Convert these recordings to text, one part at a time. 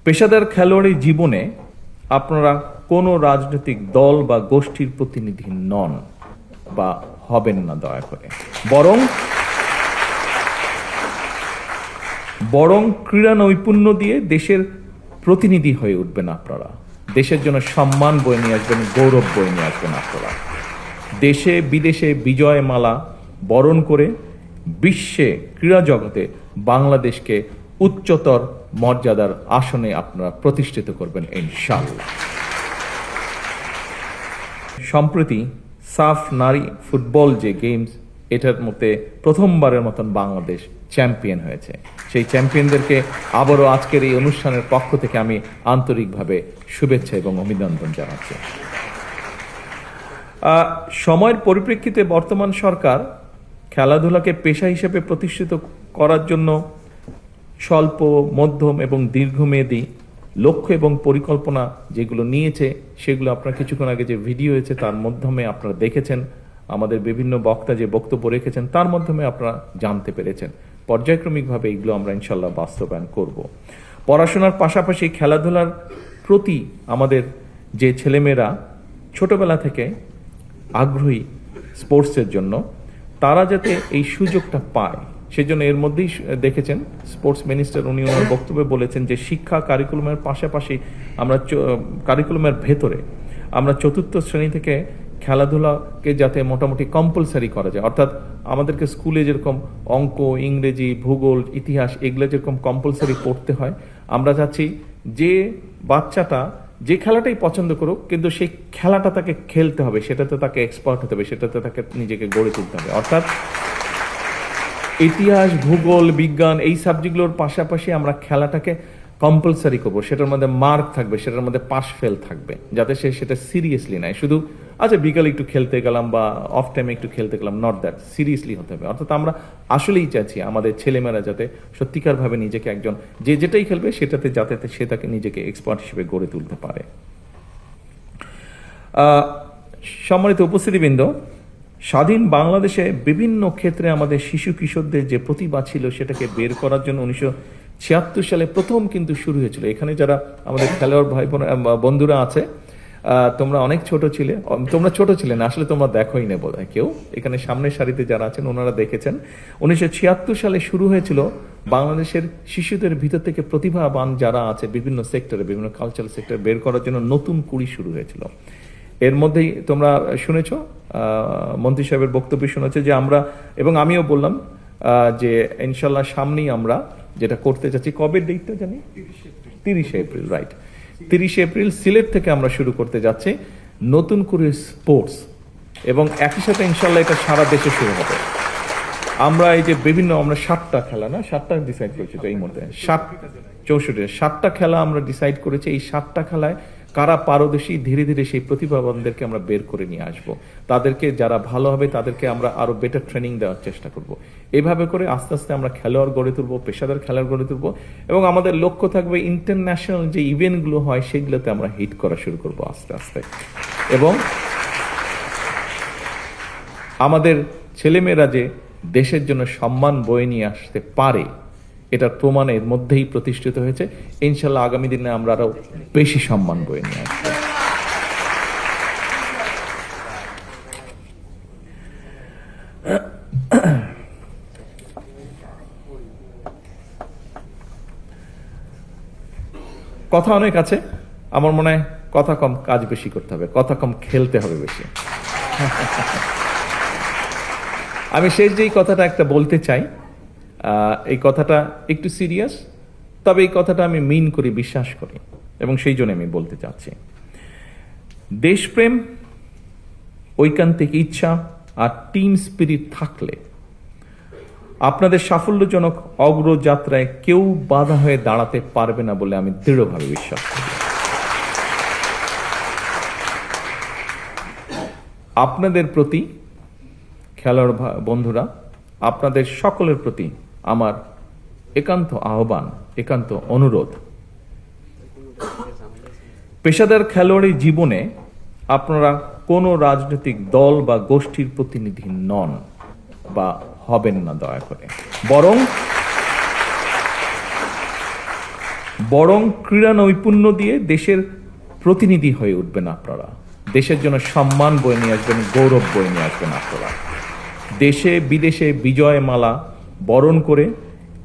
পেশাদার খেলোয়াড়ি জীবনে আপনারা কোনো রাজনৈতিক দল বা গোষ্ঠীর প্রতিনিধি নন বা হবেন না দয়া করে, বরং ক্রীড়া নৈপুণ্য দিয়ে দেশের প্রতিনিধি হয়ে উঠবেন আপনারা। দেশের জন্য সম্মান বয়ে নিয়ে আসবেন, গৌরব বয়ে নিয়ে আসবেন আপনারা। দেশে বিদেশে বিজয় মালা বরণ করে বিশ্বে ক্রীড়া জগতে বাংলাদেশকে উচ্চতর মর্যাদার আসনে আপনারা প্রতিষ্ঠিত করবেন ইনশাআল্লাহ। সম্প্রতি সাফ নারী ফুটবল যে গেমস, এটার মধ্যে প্রথমবারের মতন বাংলাদেশ চ্যাম্পিয়ন হয়েছে। সেই চ্যাম্পিয়নদেরকে আবারও আজকের এই অনুষ্ঠানের পক্ষ থেকে আমি আন্তরিকভাবে শুভেচ্ছা এবং অভিনন্দন জানাচ্ছি। সময়ের পরিপ্রেক্ষিতে বর্তমান সরকার খেলাধুলাকে পেশা হিসেবে প্রতিষ্ঠিত করার জন্য স্বল্প, মধ্যম এবং দীর্ঘমেয়াদী লক্ষ্য এবং পরিকল্পনা যেগুলো নিয়েছে, সেগুলো আপনারা কিছুক্ষণ আগে যে ভিডিও হয়েছে তার মাধ্যমে আপনারা দেখেছেন। আমাদের বিভিন্ন বক্তা যে বক্তব্য রেখেছেন তার মাধ্যমে আপনারা জানতে পেরেছেন। পর্যায়ক্রমিকভাবে এগুলো আমরা ইনশাল্লাহ বাস্তবায়ন করব। পড়াশোনার পাশাপাশি খেলাধুলার প্রতি আমাদের যে ছেলেমেয়েরা ছোটবেলা থেকে আগ্রহী স্পোর্টসের জন্য, তারা যাতে এই সুযোগটা পায় সেজন্য এর মধ্যেই দেখেছেন স্পোর্টস মিনিস্টার উনি ওনার বক্তব্যে বলেছেন যে শিক্ষা কারিকুলামের পাশাপাশি আমরা কারিকুলামের ভেতরে আমরা চতুর্থ শ্রেণী থেকে খেলাধুলাকে যাতে মোটামুটি কম্পালসারি করা যায়। অর্থাৎ আমাদেরকে স্কুলে যেরকম অঙ্ক, ইংরেজি, ভূগোল, ইতিহাস এগুলো যেরকম কম্পালসারি পড়তে হয়, আমরা চাচ্ছি যে বাচ্চাটা যে খেলাটাই পছন্দ করুক, কিন্তু সেই খেলাটা তাকে খেলতে হবে, সেটাতে তাকে এক্সপার্ট হতে হবে, সেটাতে তাকে নিজেকে গড়ে তুলতে হবে। অর্থাৎ ইতিহাস, ভূগোল, বিজ্ঞান এই সাবজেক্টগুলোর পাশাপাশি আমরা খেলাটাকে কম্পালসারি করবো। সেটার মধ্যে মার্ক থাকবে, সেটার মধ্যে পাস ফেল থাকবে, যাতে সে সেটা সিরিয়াসলি নেয়। শুধু আচ্ছা বিকালে একটু খেলতে গেলাম বা অফ টাইমে একটু খেলতে গেলাম, নট দ্যাট, সিরিয়াসলি হতে হবে। অর্থাৎ আমরা আসলেই চাইছি আমাদের ছেলেমেয়েরা যাতে সত্যিকারভাবে নিজেকে একজন যেটাই খেলবে সেটাতে যাতে সে তাকে নিজেকে এক্সপার্ট হিসেবে গড়ে তুলতে পারে। সম্মানিত উপস্থিতিবৃন্দ, স্বাধীন বাংলাদেশে বিভিন্ন ক্ষেত্রে আমাদের শিশু কিশোরদের যে প্রতিভা ছিল সেটাকে বের করার জন্য 1976 সালে প্রথম কিন্তু শুরু হয়েছিল। এখানে যারা আমাদের খেলোয়াড় ভাই বন্ধুরা আছে, তোমরা অনেক ছোট ছিলে, তোমরা ছোট ছিলে না আসলে, তোমরা দেখোই না বোধহয় কেউ। এখানে সামনের সারিতে যারা আছেন ওনারা দেখেছেন 1976 সালে শুরু হয়েছিল বাংলাদেশের শিশুদের ভিতর থেকে প্রতিভাবান যারা আছে বিভিন্ন সেক্টরে, বিভিন্ন কালচারাল সেক্টরে বের করার জন্য নতুন কুড়ি শুরু হয়েছিল। এর মধ্যেই তোমরা শুনেছ, মন্ত্রী সাহেবের বক্তব্য শুনেছে যে আমরা, এবং আমিও বললাম যে ইনশাল্লাহ সামনেই আমরা যেটা করতে চাচ্ছি, কবে ডেটটা জানি, 30 এপ্রিল, রাইট, 30 এপ্রিল সিলেট থেকে আমরা শুরু করতে যাচ্ছি নতুন করে স্পোর্টস, এবং একই সাথে ইনশাল্লাহ এটা সারা দেশে শুরু হবে। আমরা এই যে বিভিন্ন আমরা 7টা খেলা না 7টা ডিসাইড করেছি তো এই মুহূর্তে 7টা খেলা আমরা ডিসাইড করেছি। এই 7টা খেলায় কারা পারদর্শী, ধীরে ধীরে সেই প্রতিভাবানদেরকে আমরা বের করে নিয়ে আসব। তাদেরকে যারা ভালো হবে তাদেরকে আমরা আরো বেটার ট্রেনিং দেওয়ার চেষ্টা করব। এইভাবে করে আস্তে আস্তে আমরা খেলোয়াড় গড়ে তুলবো, পেশাদার খেলোয়াড় গড়ে তুলবো, এবং আমাদের লক্ষ্য থাকবে ইন্টারন্যাশনাল যে ইভেন্টগুলো হয় সেগুলোতে আমরা হিট করা শুরু করব আস্তে আস্তে। এবং আমাদের ছেলেমেয়েরা যে দেশের জন্য সম্মান বয়ে নিয়ে আসতে পারে এটার প্রমাণ এর মধ্যেই প্রতিষ্ঠিত হয়েছে। ইনশাল্লাহ আগামী দিনে আমরা আরো বেশি সম্মান বয়ে নিয়ে আসবো। কথা অনেক আছে, আমার মনে হয় কথা কম কাজ বেশি করতে হবে, কথা কম খেলতে হবে বেশি। আমি শেষ যেই কথাটা একটা বলতে চাই, এই কথাটা একটু সিরিয়াস, তবে এই কথাটা আমি মিন করি, বিশ্বাস করি, এবং সেই জন্য আমি বলতে চাচ্ছি। দেশপ্রেম, ঐকান্তিক ইচ্ছা আর টিম স্পিরিট থাকলে আপনাদের সাফল্যজনক অগ্রযাত্রায় কেউ বাধা হয়ে দাঁড়াতে পারবে না বলে আমি দৃঢ়ভাবে বিশ্বাস করি। আপনাদের প্রতি খেলোয়াড় বন্ধুরা, আপনাদের সকলের প্রতি আমার একান্ত আহ্বান, একান্ত অনুরোধ, পেশাদার খেলোয়াড়ি জীবনে আপনারা কোনো রাজনৈতিক দল বা গোষ্ঠীর প্রতিনিধি নন বা হবেন না দয়া করে, বরং ক্রীড়া নৈপুণ্য দিয়ে দেশের প্রতিনিধি হয়ে উঠবেন আপনারা। দেশের জন্য সম্মান বয়ে নিয়ে আসবেন, গৌরব বয়ে নিয়ে আসবেন আপনারা। দেশে বিদেশে বিজয় মালা বরণ করে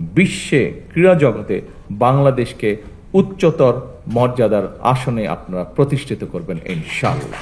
বিশ্বে ক্রীড়া জগতে বাংলাদেশকে উচ্চতর মর্যাদার আসনে আপনারা প্রতিষ্ঠিত করবেন ইনশাআল্লাহ।